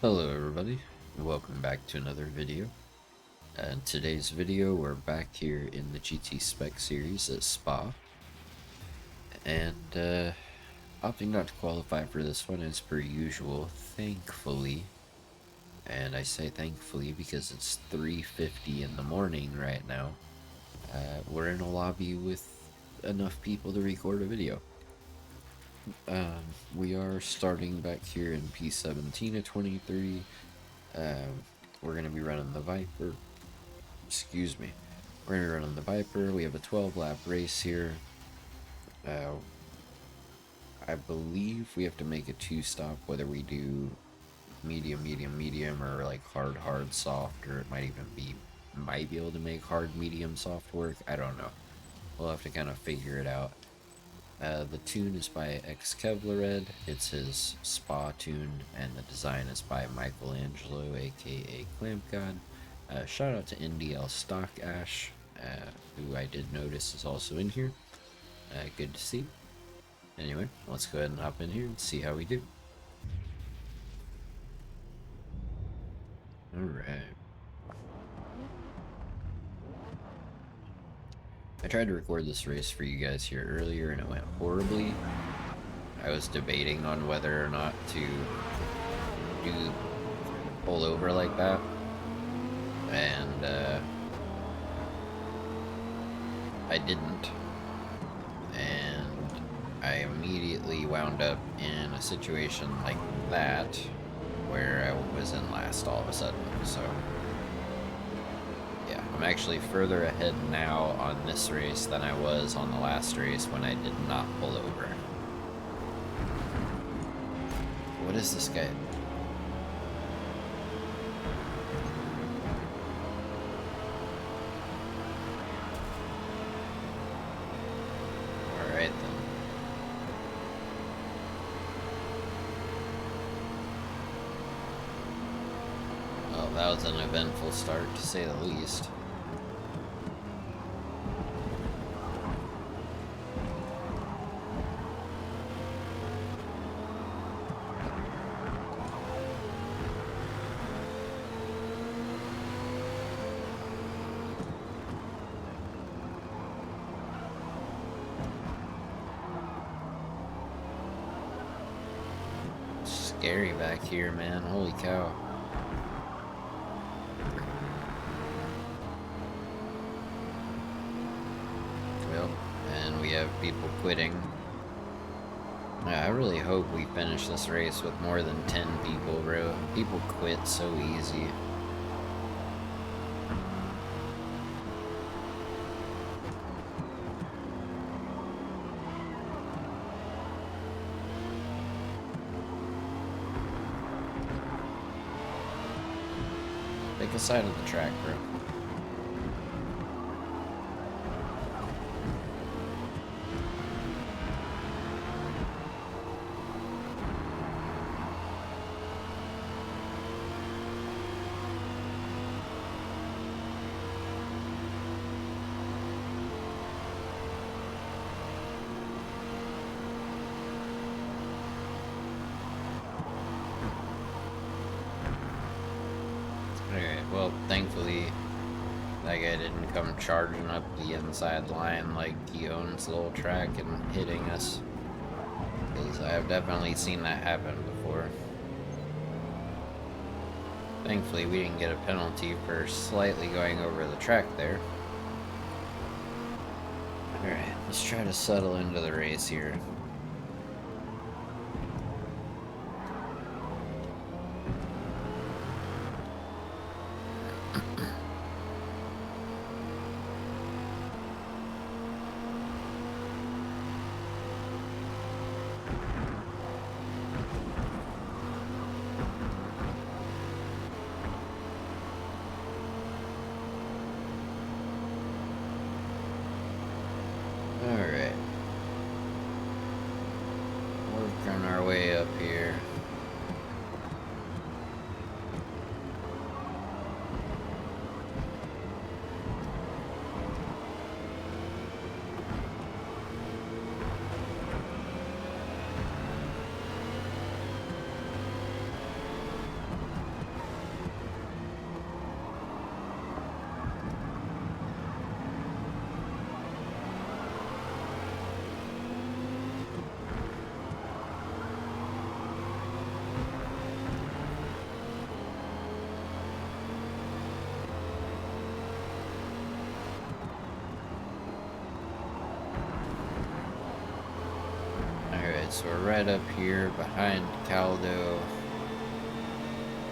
Hello everybody, welcome back to another video. In today's video we're back here in the GT Spec series at Spa, and opting not to qualify for this one as per usual, thankfully. And I say thankfully because it's 3:50 in the morning right now. We're in a lobby with enough people to record a video. We are starting back here in P17 of 23. We're going to be running the Viper. Excuse me. We're going to be running the Viper. We have a 12-lap race here. I believe we have to make a 2-stop, whether we do medium, medium, medium, or like hard, hard, soft, or it might be able to make hard, medium, soft work. I don't know. We'll have to kind of figure it out. The tune is by X Kevlared. It's his spa tune, and the design is by Michelangelo, aka Clamp God. Shout out to NDL Stock Ash, who I did notice is also in here. Good to see. Anyway, let's go ahead and hop in here and see how we do. Alright. I tried to record this race for you guys here earlier and it went horribly. I was debating on whether or not to pull over like that. And I didn't. And I immediately wound up in a situation like that where I was in last all of a sudden. So yeah, I'm actually further ahead now on this race than I was on the last race when I did not pull over. What is this guy? Alright then. Well, that was an eventful start to say the least. Scary back here, man. Holy cow. Well, and we have people quitting. Yeah, I really hope we finish this race with more than 10 people, bro. People quit so easy. Take a side of the track, bro. Alright, well, thankfully, that guy didn't come charging up the inside line like he owns the whole track and hitting us. Because I have definitely seen that happen before. Thankfully, we didn't get a penalty for slightly going over the track there. Alright, let's try to settle into the race here. Alright. So we're right up here behind Caldo,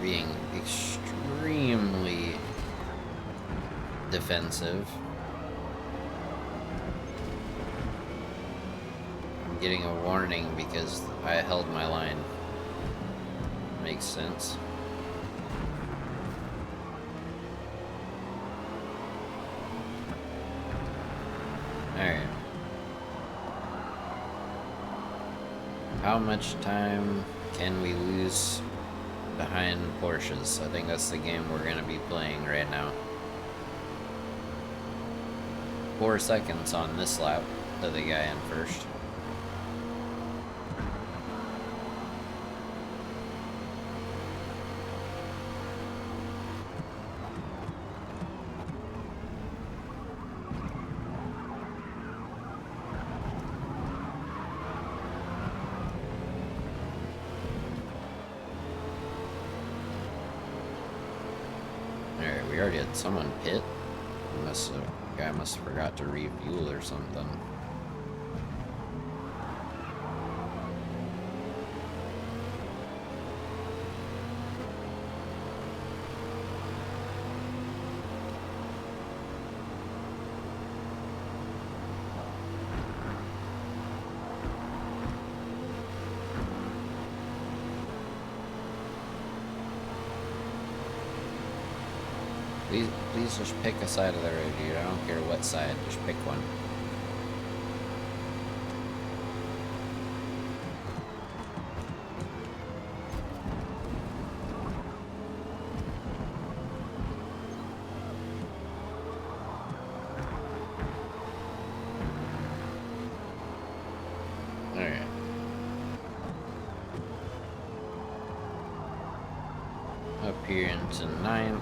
being extremely defensive. I'm getting a warning because I held my line. Makes sense. Alright. How much time can we lose behind Porsches? I think that's the game we're going to be playing right now. 4 seconds on this lap to the guy in first. Alright, we already had someone pit. Guy must have forgot to refuel or something. Please just pick a side of the road, dude. I don't care what side, just pick one. Alright. Up here into 9th.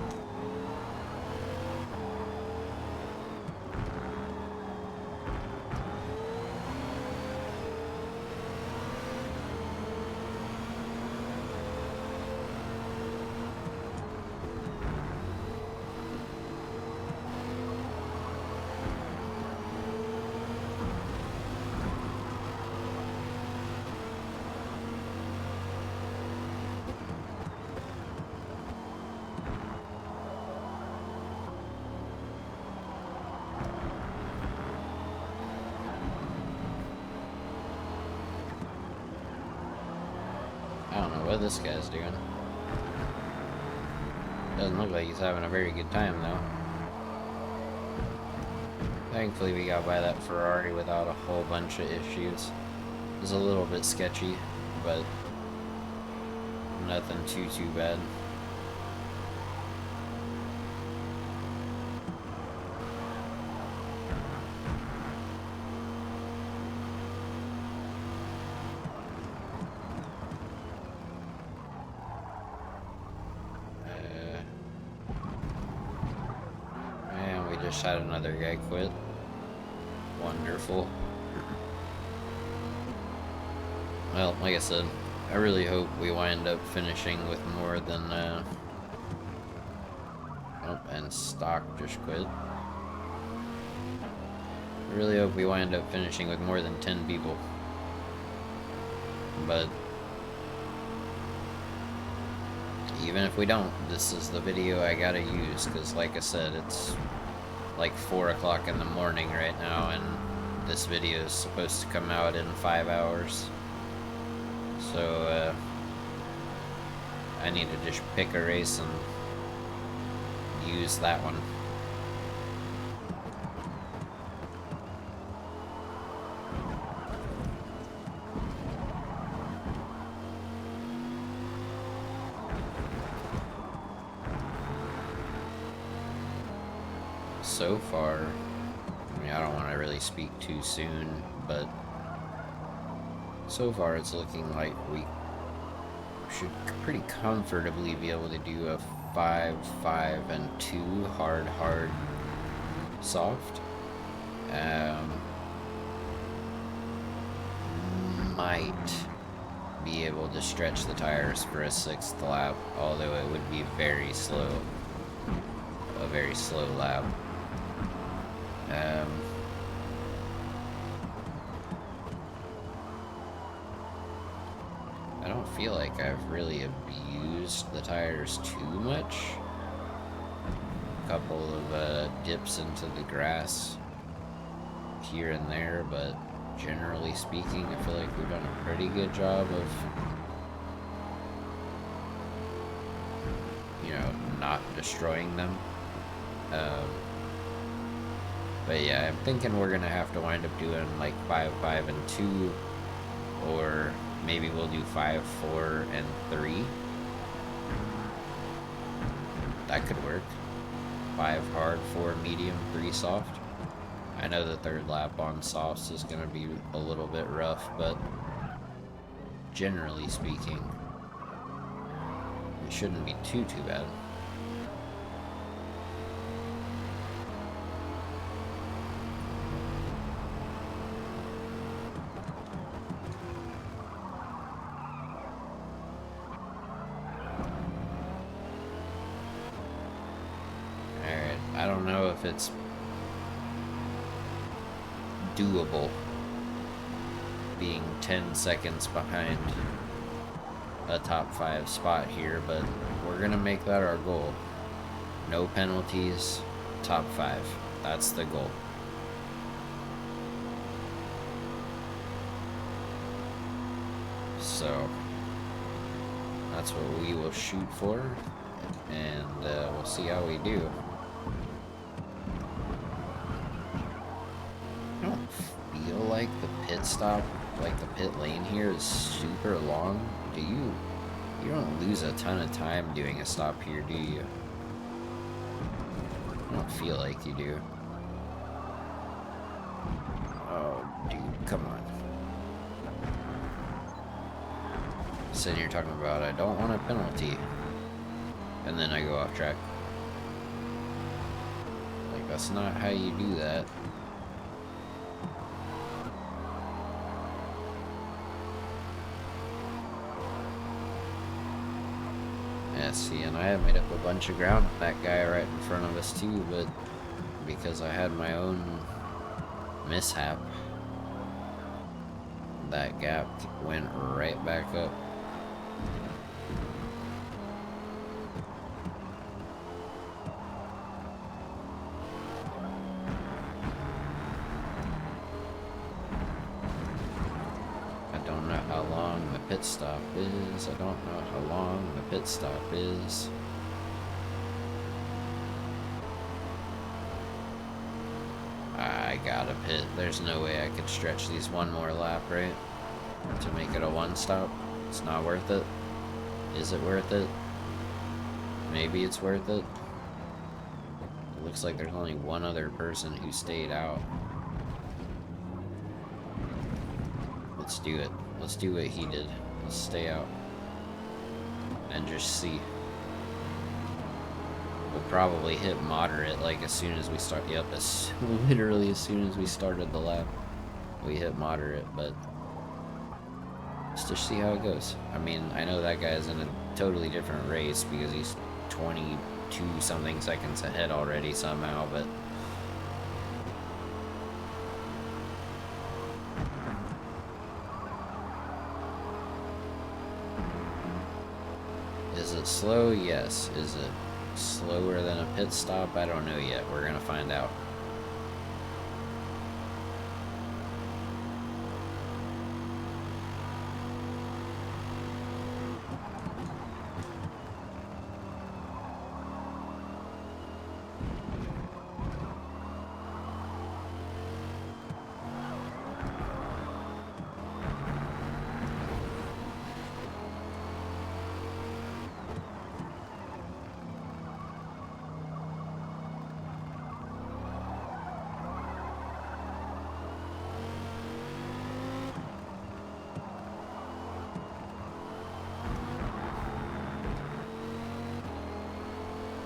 I don't know what this guy's doing. Doesn't look like he's having a very good time, though. Thankfully, we got by that Ferrari without a whole bunch of issues. It was a little bit sketchy, but nothing too bad. Just had another guy quit. Wonderful. Well, like I said, I really hope we wind up finishing with more than oh, and stock just quit. I really hope we wind up finishing with more than 10 people. But even if we don't, this is the video I gotta use, because like I said, it's like 4 o'clock in the morning right now, and this video is supposed to come out in 5 hours. So, I need to just pick a race and use that one. So far, I mean, I don't want to really speak too soon, but so far it's looking like we should pretty comfortably be able to do a 5, 5, and 2 hard, soft. Might be able to stretch the tires for a 6th lap, although it would be very slow. A very slow lap. feel like I've really abused the tires too much. A couple of dips into the grass here and there, but generally speaking, I feel like we've done a pretty good job of, you know, not destroying them. But yeah, I'm thinking we're gonna have to wind up doing like 5, 5, and 2, or maybe we'll do 5, 4, and 3. That could work. 5 hard, 4 medium, 3 soft. I know the third lap on softs is gonna be a little bit rough, but generally speaking, it shouldn't be too bad. Alright, I don't know if it's doable being 10 seconds behind a top 5 spot here, but we're gonna make that our goal. No penalties, top 5. That's the goal. So that's what we will shoot for, and we'll see how we do. I don't feel like the pit stop, like the pit lane here, is super long. Do you? You don't lose a ton of time doing a stop here, do you? I don't feel like you do. Oh, dude, come on. Sitting here talking about I don't want a penalty, and then I go off track. Like, that's not how you do that. Yeah, see, and I had made up a bunch of ground with that guy right in front of us too, but because I had my own mishap, that gap went right back up. I don't know how long the pit stop is. I don't know how long the pit stop is. I gotta pit. There's no way I could stretch these one more lap, right? To make it a one stop. It's not worth it. Is it worth it? Maybe it's worth it. It looks like there's only one other person who stayed out. Let's do it. Let's do what he did. Let's stay out. And just see. We'll probably hit moderate like as soon as we start. Yep, literally as soon as we started the lap, we hit moderate, but let's just see how it goes. I mean, I know that guy's in a totally different race because he's 22 something seconds ahead already somehow, but is it slow? Yes. Is it slower than a pit stop? I don't know yet. We're gonna find out.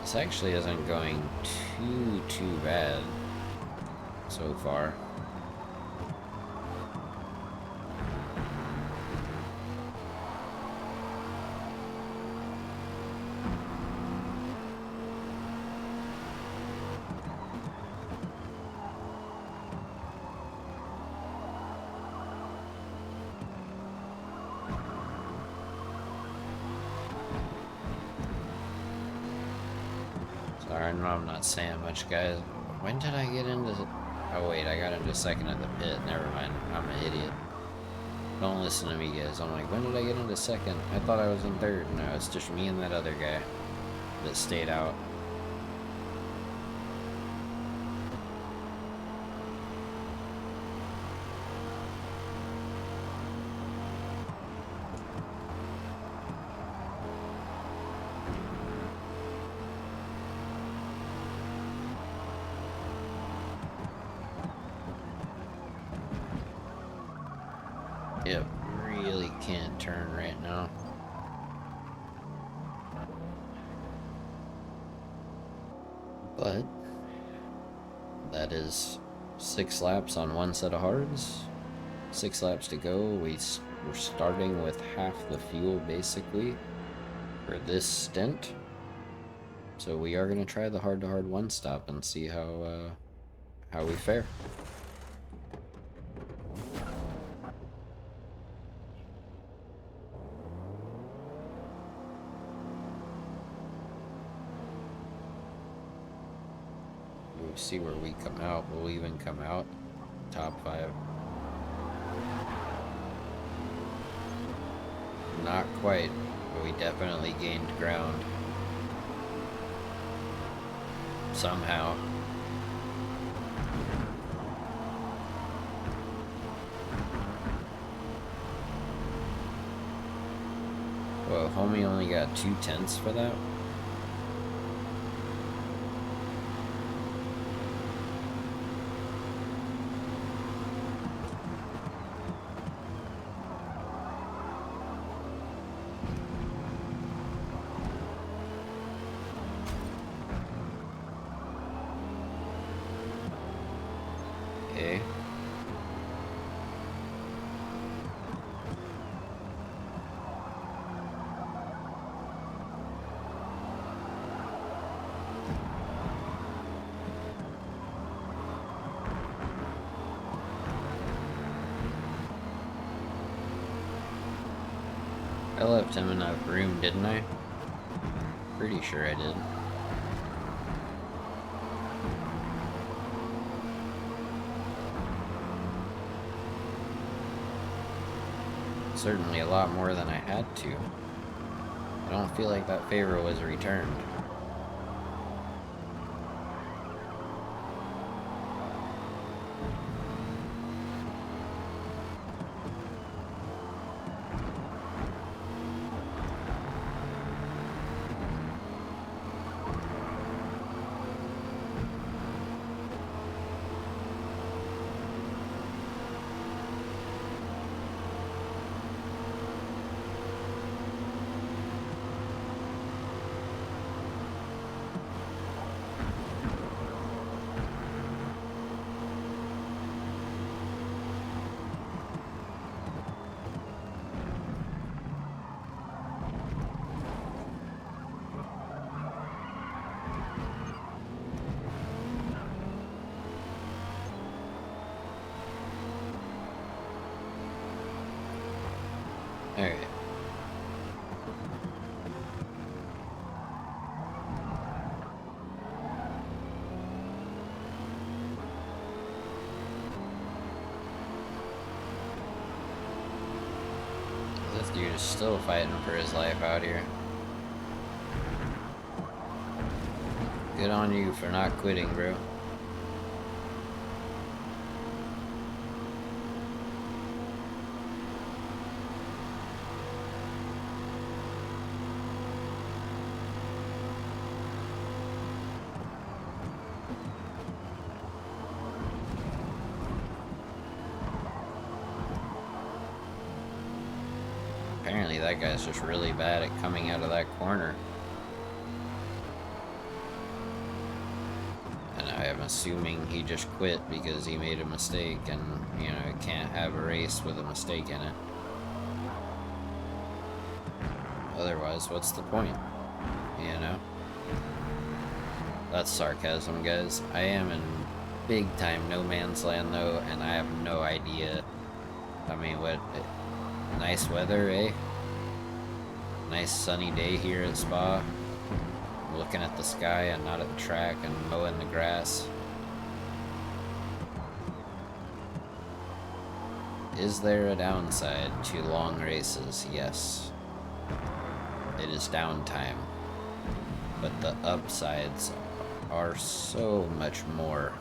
This actually isn't going too bad so far. Sorry, I know I'm not saying much, guys. When did I get into... Oh, wait, I got into second at the pit. Never mind. I'm an idiot. Don't listen to me, guys. I'm like, when did I get into second? I thought I was in third. No, it's just me and that other guy that stayed out. Yep, really can't turn right now. But that is 6 laps on one set of hards. 6 laps to go. We're starting with half the fuel basically for this stint. So we are gonna try the hard to hard one stop and see how we fare. We'll see where we come out. We'll even come out top 5. Not quite, but we definitely gained ground. Somehow. Well, homie only got 2/10 for that. Okay. I left him enough room, didn't I? Pretty sure I did. Certainly a lot more than I had to. I don't feel like that favor was returned. Alright. This dude is still fighting for his life out here. Good on you for not quitting, bro. Apparently that guy's just really bad at coming out of that corner. And I am assuming he just quit because he made a mistake and, you know, can't have a race with a mistake in it. Otherwise, what's the point? You know? That's sarcasm, guys. I am in big time no man's land though, and I have no idea. I mean, what... Nice weather, eh? Nice sunny day here at Spa. looking at the sky and not at the track and mowing the grass. Is there a downside to long races? Yes. It is downtime. But the upsides are so much more.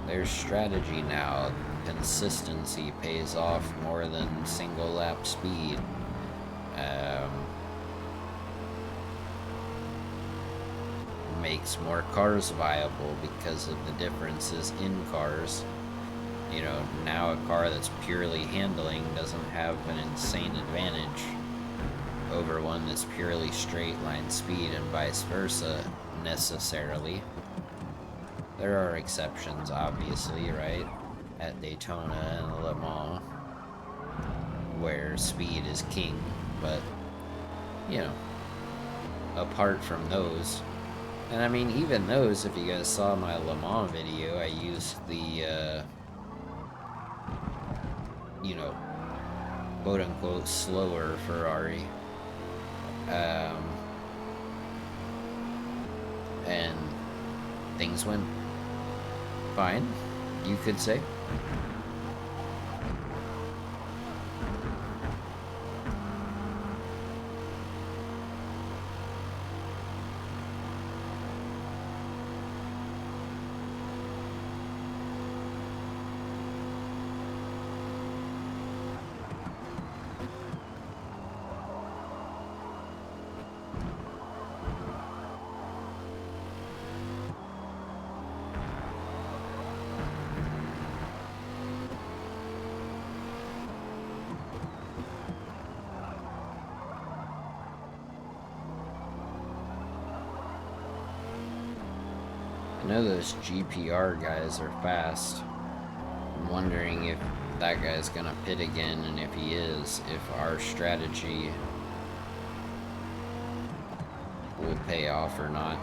There's strategy now. Consistency pays off more than single lap speed. Makes more cars viable because of the differences in cars. You know, now a car that's purely handling doesn't have an insane advantage over one that's purely straight line speed, and vice versa, necessarily. There are exceptions, obviously, right? At Daytona and Le Mans, where speed is king, but, you know, apart from those, and I mean, even those, if you guys saw my Le Mans video, I used the, you know, quote-unquote slower Ferrari. And things went fine, you could say. I know those GPR guys are fast. I'm wondering if that guy's gonna pit again, and if he is, if our strategy will pay off or not.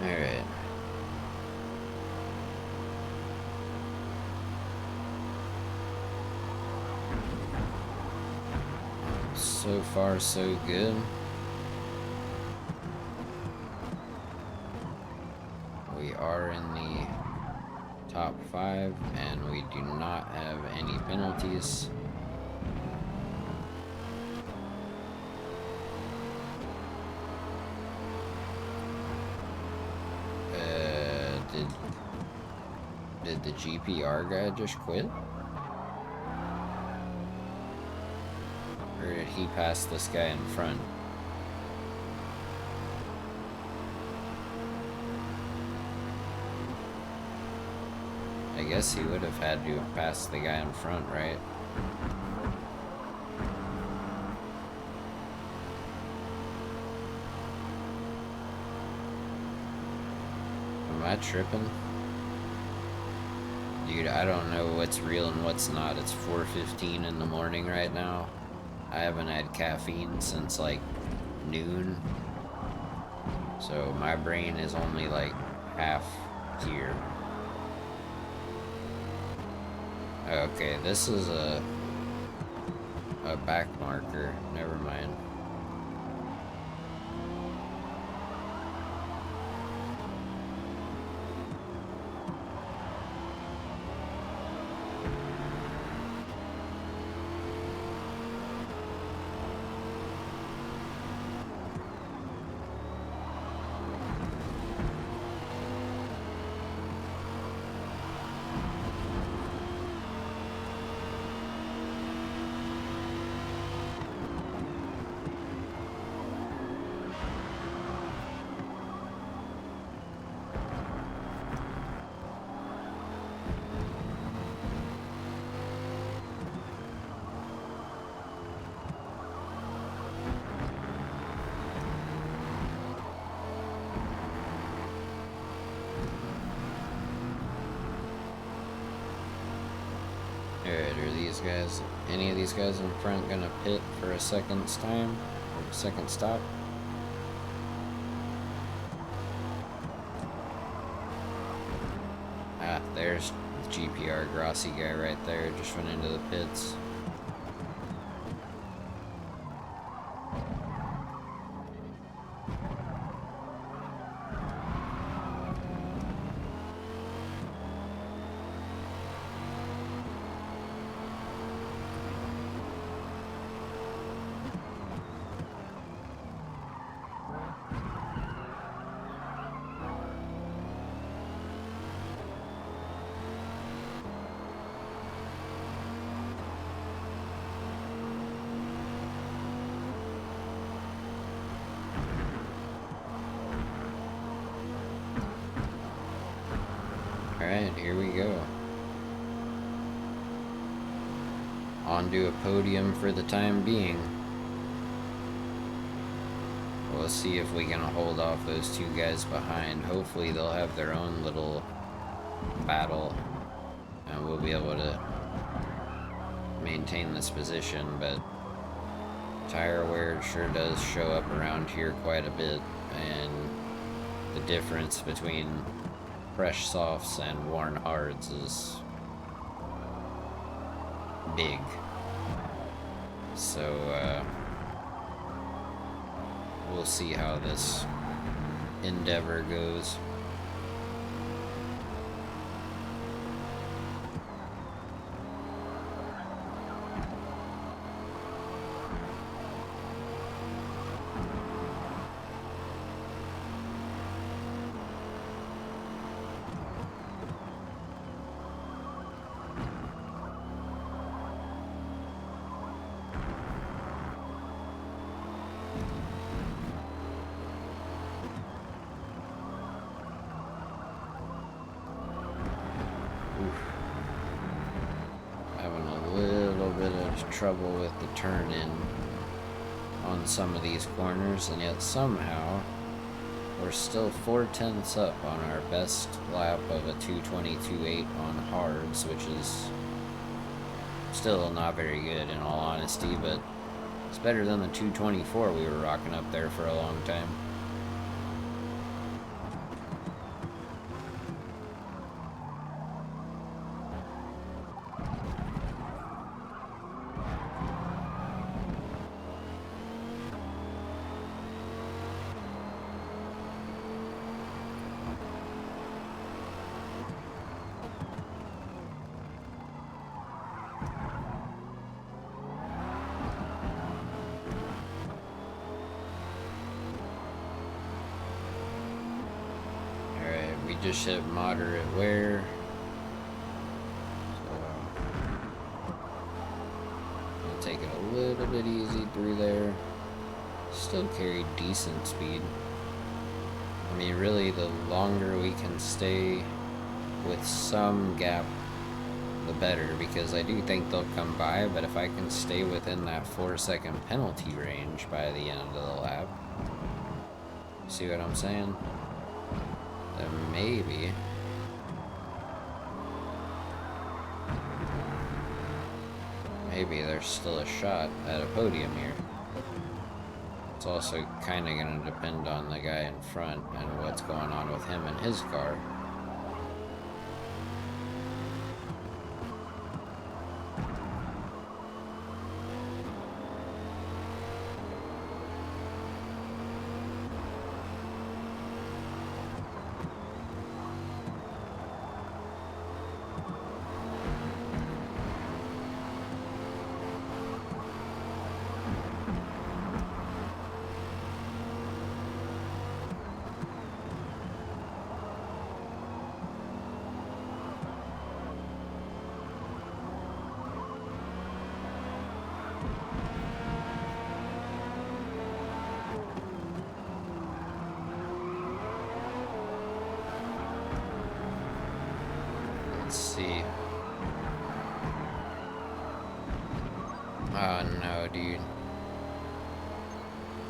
Alright. So far, so good. We are in the top 5, and we do not have any penalties. Did the GPR guy just quit? Or did he pass this guy in front? I guess he would have had to have passed the guy in front, right? Am I tripping? Dude, I don't know what's real and what's not. It's 4:15 in the morning right now. I haven't had caffeine since like noon. So my brain is only like half here. Okay, this is a back marker. Never mind. Alright, are these guys, any of these guys in front gonna pit for a second time? Or a second stop? Ah, there's the GPR Grossi guy right there, just went into the pits. Alright, here we go. Onto a podium for the time being. We'll see if we can hold off those two guys behind. Hopefully they'll have their own little battle and we'll be able to maintain this position, but tire wear sure does show up around here quite a bit, and the difference between fresh softs and worn hards is big. So we'll see how this endeavor goes. Trouble with the turn in on some of these corners, and yet somehow we're still 4/10 up on our best lap of a 2:22.8 on hards, which is still not very good in all honesty, but it's better than the 2:24 we were rocking up there for a long time. Just hit moderate wear, so I'll take it a little bit easy through there. Still carry decent speed. I mean, really, the longer we can stay with some gap, the better, because I do think they'll come by, but if I can stay within that 4-second penalty range by the end of the lap, see what I'm saying? Then maybe there's still a shot at a podium here. It's also kind of going to depend on the guy in front and what's going on with him and his car. See. Oh no, dude.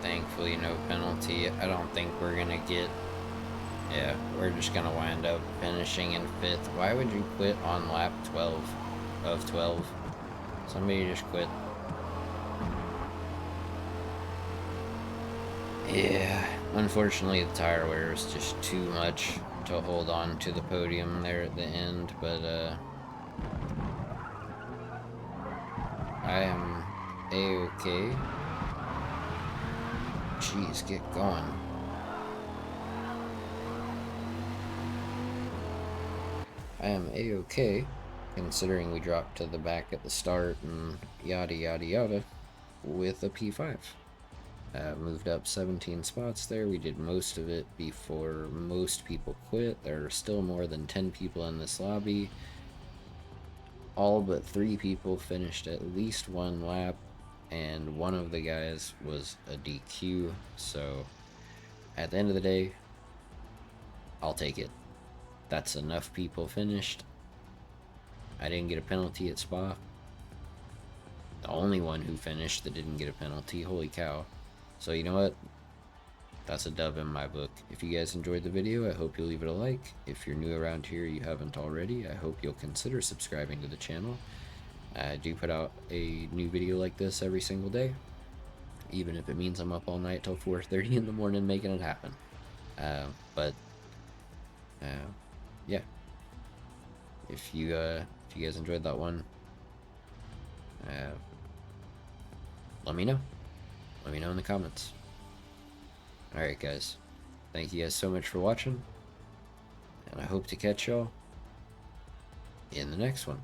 Thankfully, no penalty. I don't think we're gonna get. Yeah, we're just gonna wind up finishing in 5th. Why would you quit on lap 12 of 12. Somebody just quit. Yeah, unfortunately the tire wear was just too much to hold on to the podium there at the end, but I am a-okay. Jeez, get going. I am a-okay, considering we dropped to the back at the start and yada yada yada with a P5. Moved up 17 spots there. We did most of it before most people quit. There are still more than 10 people in this lobby. All but 3 people finished at least one lap, and one of the guys was a DQ. So at the end of the day, I'll take it. That's enough people finished. I didn't get a penalty at Spa. The only one who finished that didn't get a penalty. Holy cow. So you know what? That's a dub in my book. If you guys enjoyed the video, I hope you'll leave it a like. If you're new around here, you haven't already, I hope you'll consider subscribing to the channel. I do put out a new video like this every single day, even if it means I'm up all night till 4:30 in the morning making it happen. But yeah, if you guys enjoyed that one, let me know. Let me know in the comments. Alright guys, thank you guys so much for watching, and I hope to catch y'all in the next one.